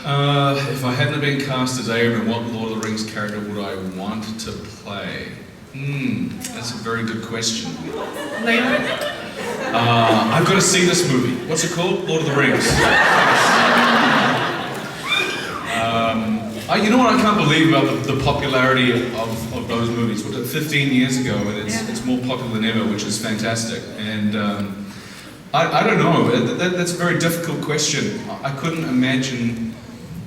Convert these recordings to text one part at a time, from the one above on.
If I hadn't been cast as Aram, what Lord of the Rings character would I want to play? That's a very good question. I've got to see this movie. What's it called? Lord of the Rings. You know what I can't believe about the popularity of those movies? 15 years ago, and it's more popular than ever, which is fantastic. And I don't know, that's a very difficult question. I couldn't imagine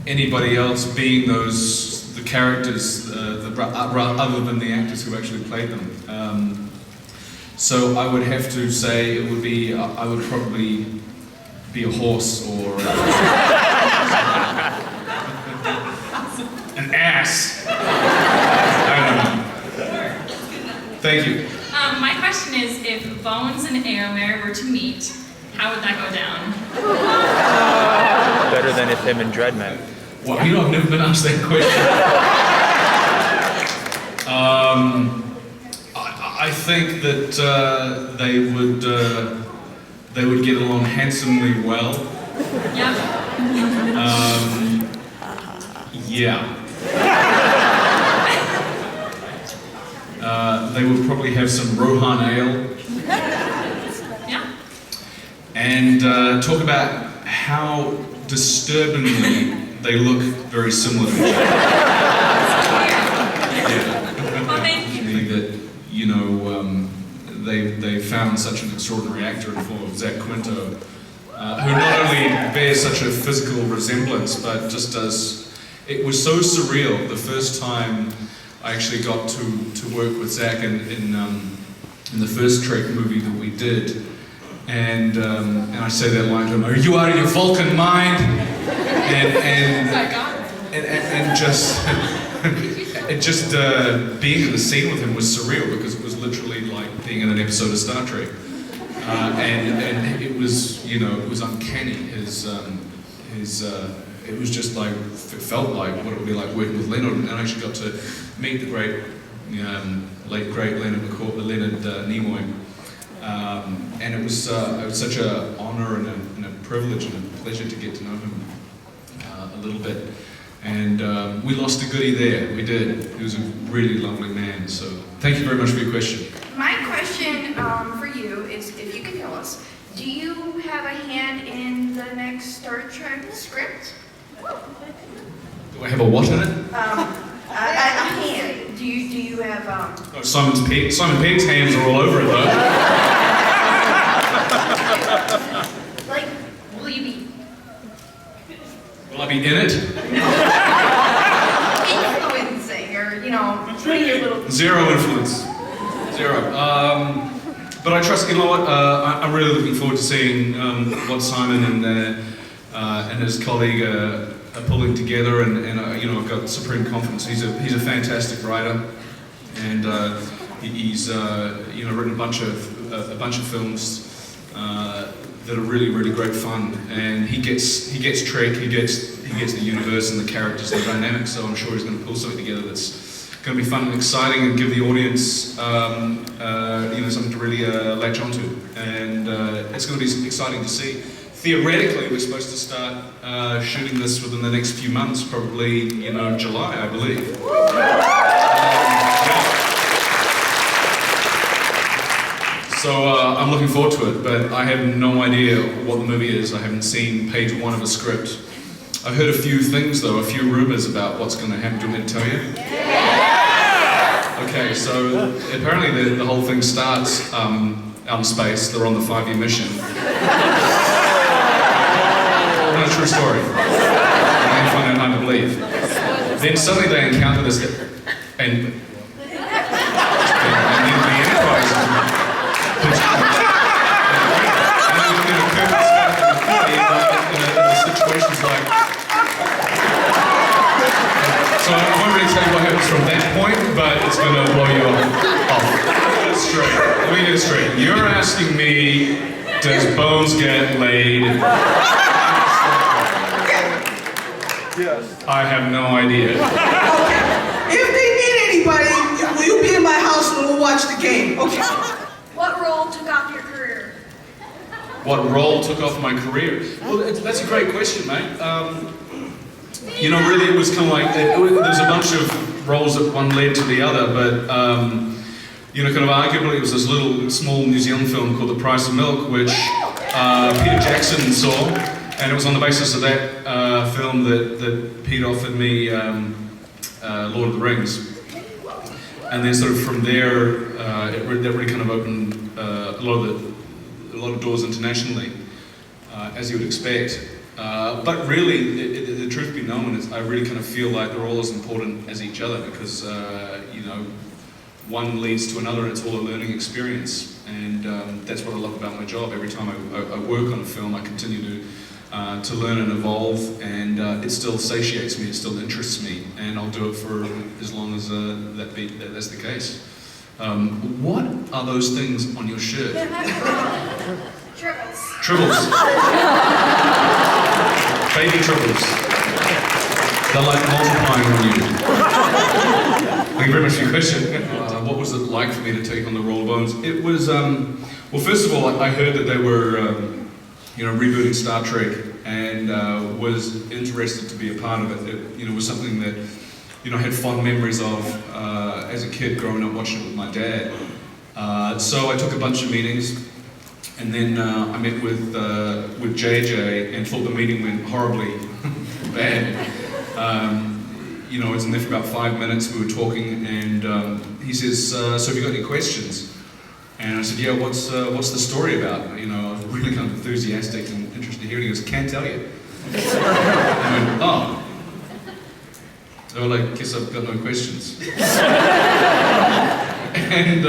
anybody else being the characters, other than the actors who actually played them. So I would have to say it would be, I would probably be a horse or an ass. I don't know. Thank you. My question is, if Bones and Aomer were to meet, how would that go down? Better than if him and Dredd met. Well, you know, I've never been asked that question. I think that they would get along handsomely well. Yeah. Yeah. They would probably have some Rohan ale. Yeah. And talk about how disturbingly they look very similar to each other. Well, thank you. I think that, you know, they found such an extraordinary actor in the form of Zach Quinto, who not only bears such a physical resemblance, but just does. It was so surreal the first time I actually got to work with Zach in the first Trek movie that we did, and I say that line to him: "Are you out of your Vulcan mind?" And just being in the scene with him was surreal because it was literally like being in an episode of Star Trek, and it was, you know, it was uncanny. It was just like, it felt like what it would be like working with Leonard, and I actually got to meet the great, late great Leonard Nimoy, and it was such an honor and a privilege and a pleasure to get to know him a little bit. And we lost a goodie there, we did. He was a really lovely man, so thank you very much for your question. My question for you is, if you can tell us, do you have a hand in the next Star Trek script? Do I have a what in it? A hand. Do you have Oh, Simon Pegg's hands are all over it though. like, will you be Will I be in it? influencing, or, you know, putting your little... Zero influence. Zero. But I trust, you know what, I'm really looking forward to seeing what Simon and his colleague are pulling together, and you know, I've got supreme confidence. He's a fantastic writer, and he's you know, written a bunch of films that are really, really great fun, and he gets Trek, he gets the universe and the characters and the dynamics, so I'm sure he's going to pull something together that's going to be fun and exciting and give the audience you know, something to really latch onto, and it's going to be exciting to see. Theoretically, we're supposed to start shooting this within the next few months, probably, you know, July, I believe. So I'm looking forward to it, but I have no idea what the movie is. I haven't seen page 1 of a script. I've heard a few things, though, a few rumors about what's going to happen. Do you want me to tell you? Okay, so apparently the whole thing starts out in space. They're on the 5-year mission. Not a true story. I find it hard to believe. Then suddenly they encounter this, and then the Enterprise. The situation's like. So I won't really tell you what happens from that point, but it's going to blow you off. Let me get it straight. You're asking me, does Bones get laid? Yes. I have no idea. Okay. If they need anybody, will you be in my house and we'll watch the game? Okay. What role took off your career? What role took off my career? Well, that's a great question, mate. you know, really it was kind of like, there's a bunch of roles that one led to the other, but you know, kind of arguably it was this little small New Zealand film called The Price of Milk, which Peter Jackson saw, and it was on the basis of that film that Pete offered me Lord of the Rings. And then sort of from there, that really kind of opened a lot of doors internationally, as you would expect. But really, the truth be known is I really kind of feel like they're all as important as each other because, you know, one leads to another and it's all a learning experience. And that's what I love about my job. Every time I work on a film, I continue to learn and evolve, and it still satiates me, it still interests me, and I'll do it for as long as that's the case. What are those things on your shirt? Tribbles. Tribbles. Baby tribbles. They're like multiplying on you. Thank you very much for your question. What was it like for me to take on the role of Bones? It was, well, first of all, I heard that they were, you know, rebooting Star Trek, and was interested to be a part of it. It, you know, was something that, you know, I had fond memories of as a kid growing up watching it with my dad. So I took a bunch of meetings, and then I met with JJ and thought the meeting went horribly bad. You know, I was in there for about 5 minutes, we were talking, and he says, so have you got any questions? And I said, yeah, what's the story about? You know, I was really kind of enthusiastic and interested to hear it. He goes, can't tell you. I went, oh. So I guess I've got no questions. And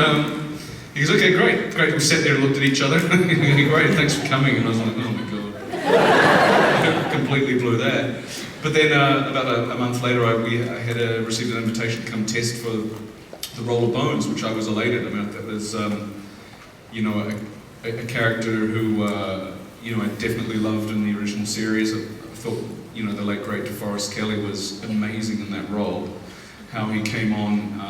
he goes, okay, great. We sat there and looked at each other. Great, thanks for coming. And I was like, oh my God. Completely blew that. But then about a month later, I had received an invitation to come test for the role of Bones, which I was elated about. That was, you know, a character who, you know, I definitely loved in the original series. I thought, you know, the late great DeForest Kelley was amazing in that role. How he came on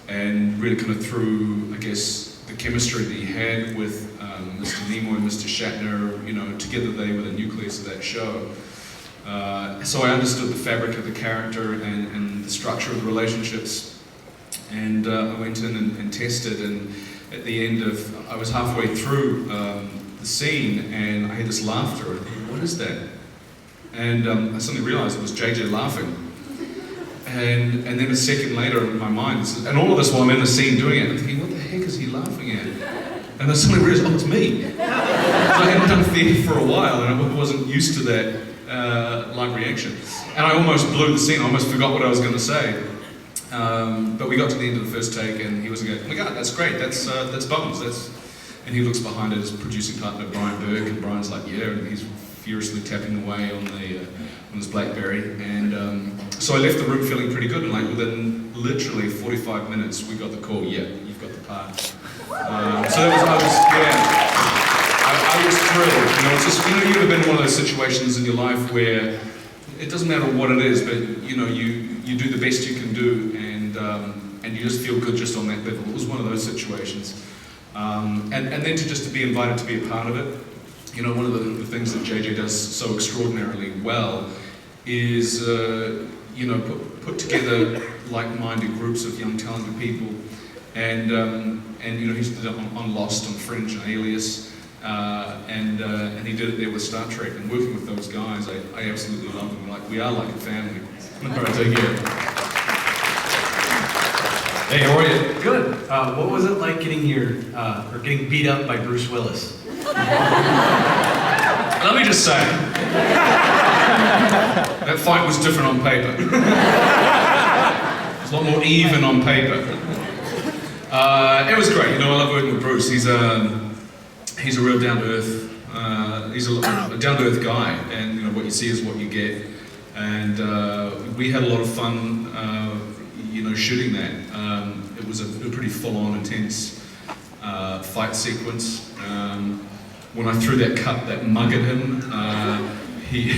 and really kind of through, I guess, the chemistry that he had with Mr. Nimoy and Mr. Shatner, you know, together they were the nucleus of that show. So I understood the fabric of the character and the structure of the relationships, and I went in and tested, and at the end of, I was halfway through the scene, and I had this laughter, and I thought, what is that? And I suddenly realized it was JJ laughing. And then a second later in my mind, and all of this while I'm in the scene doing it, I'm thinking, what the heck is he laughing at? And I suddenly realized, oh, it's me. So I hadn't done theatre for a while, and I wasn't used to that live reaction. And I almost blew the scene, I almost forgot what I was going to say. But we got to the end of the first take, and he was going, oh my God, that's great, that's Bones. And he looks behind his producing partner, Brian Burke, and Brian's like, yeah, and he's furiously tapping away on his BlackBerry. And so I left the room feeling pretty good, and like within literally 45 minutes, we got the call, yeah, you've got the part. So I was thrilled. You know, it's just, you know, you've ever been in one of those situations in your life where it doesn't matter what it is, but you know, you do the best you can do, and you just feel good just on that level. It was one of those situations. And then to be invited to be a part of it. You know, one of the things that JJ does so extraordinarily well is, you know, put together like-minded groups of young, talented people, and you know, he's did it on Lost, on Fringe, and Alias, and he did it there with Star Trek. And working with those guys, I absolutely love them. Like, we are like a family. All right, take care. Hey, how are you? Good. What was it like getting getting beat up by Bruce Willis? Let me just say, that fight was different on paper. It's a lot more even on paper. It was great. You know, I love working with Bruce. He's a real down-to-earth. He's a down-to-earth guy, and you know what you see is what you get. And we had a lot of fun. You know, shooting that. It was a pretty full-on, intense fight sequence. When I threw that mug at him, he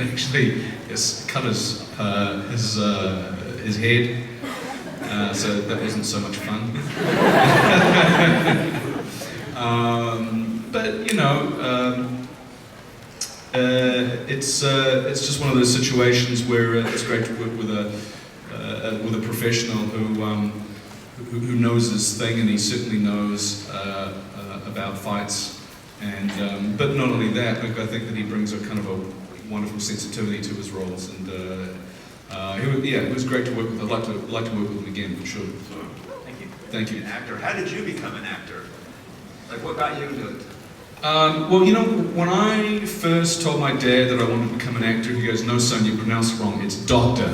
actually cut his head. So that wasn't so much fun. But you know, it's just one of those situations where it's great to work with a professional who knows his thing, and he certainly knows about fights. And but not only that, like, I think that he brings a kind of a wonderful sensitivity to his roles, and it was great to work with. I'd like to work with him again for sure. Thank you. Thank you. An actor. How did you become an actor? Like, what got you into it? Well, you know, when I first told my dad that I wanted to become an actor, he goes, "No, son, you pronounced it wrong. It's doctor."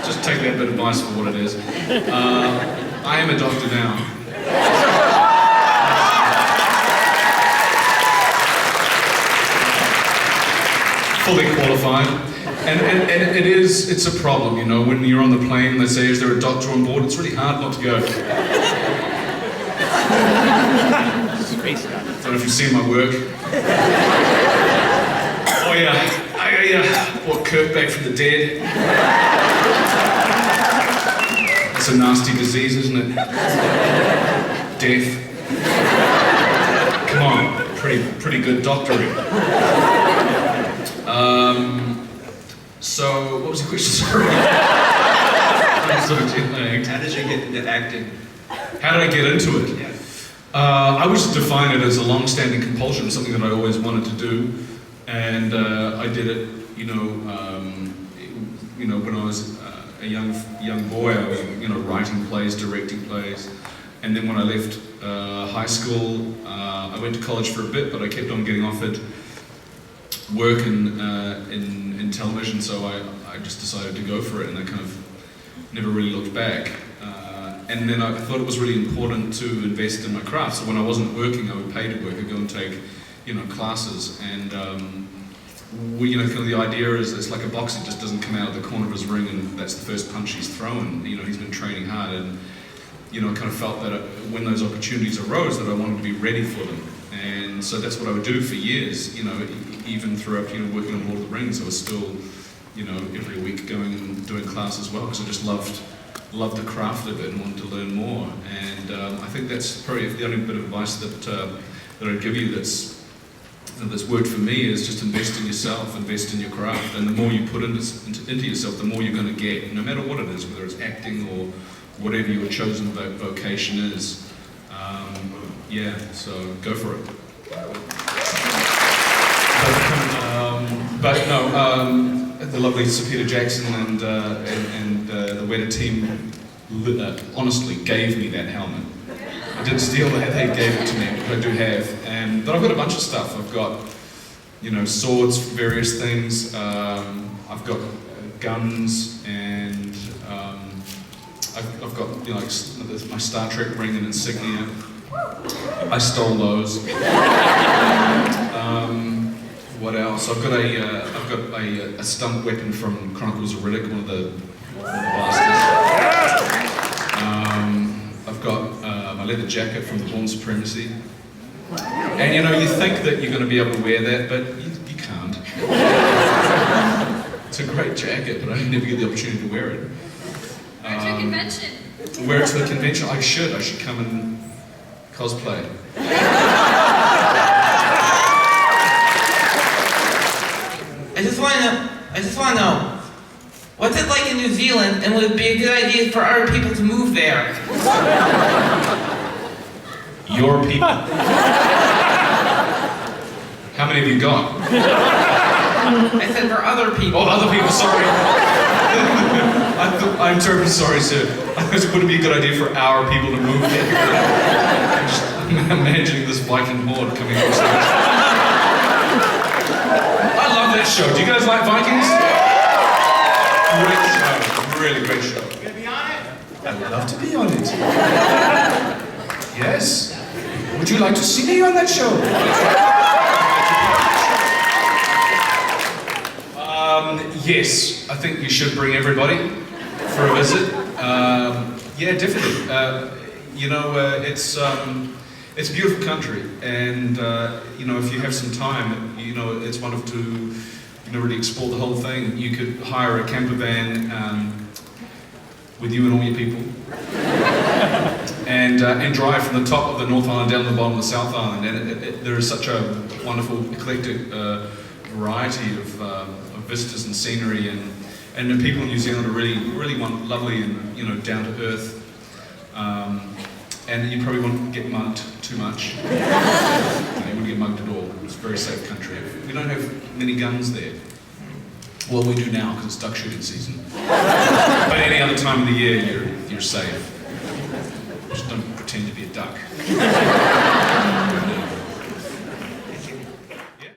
Just take that bit of advice for what it is. I am a doctor now. Fully qualified. And it's a problem, you know, when you're on the plane and they say, "Is there a doctor on board?" It's really hard not to go. I don't know if you've seen my work. Oh yeah, I brought Kirk back from the dead. That's a nasty disease, isn't it? Death. Come on, pretty good doctoring. So, what was the question? Sorry. I'm sort of jet-lagged. How did you get into acting? How did I get into it? Yeah. I would define it as a long-standing compulsion, something that I always wanted to do, and I did it. You know, when I was a young boy, I was, you know, writing plays, directing plays, and then when I left high school, I went to college for a bit, but I kept on getting offered work in television, so I just decided to go for it, and I kind of never really looked back. And then I thought it was really important to invest in my craft. So when I wasn't working, I would pay to work. I'd go and take, you know, classes. And you know, kind of the idea is it's like a boxer just doesn't come out of the corner of his ring and that's the first punch he's thrown. You know, he's been training hard, and you know, I kind of felt that when those opportunities arose, that I wanted to be ready for them. And so that's what I would do for years. You know, even throughout, you know, working on Lord of the Rings, I was still, you know, every week going and doing class as well, because I just loved the craft of it and wanted to learn more. And I think that's probably the only bit of advice that I'd give you that's worked for me, is just invest in yourself, invest in your craft, and the more you put into yourself, the more you're going to get, no matter what it is, whether it's acting or whatever your chosen vocation is. So go for it. But no, the lovely Sir Peter Jackson and the Weta team honestly gave me that helmet. I didn't steal that, they gave it to me, but I do have. But I've got a bunch of stuff. I've got, you know, swords, various things. I've got guns, and I've got, you know, like my Star Trek ring and insignia. I stole those. What else? I've got a stunt weapon from Chronicles of Riddick, one of the blasters. I've got my leather jacket from the Bourne Supremacy. And you know, you think that you're going to be able to wear that, but you can't. It's a great jacket, but I never get the opportunity to wear it. Wear it to a convention. Wear it to a convention? I should come and cosplay. I just want to know, what's it like in New Zealand, and would it be a good idea for our people to move there? Your people. How many have you got? I said for other people. Oh, other people, sorry. I'm terribly sorry, sir. It wouldn't be a good idea for our people to move there. I'm imagining this Viking horde coming across the I love that show. Do you guys like Vikings? Great show. Really great show. You gonna be on it? I'd love to be on it. Yes. Would you like to see me on that show? Yes. I think you should bring everybody for a visit. Yeah, definitely. You know, it's a beautiful country, and you know, if you have some time, you know, it's wonderful to, you know, really explore the whole thing. You could hire a camper van with you and all your people. and drive from the top of the North Island down to the bottom of the South Island. And there is such a wonderful, eclectic variety of vistas and scenery, and the people in New Zealand are really lovely and down to earth. And you probably won't get mugged too much. You wouldn't get mugged at all. It's a very safe country. We don't have many guns there. Well, we do now because it's duck shooting season. But any other time of the year, you're safe. Just don't pretend to be a duck.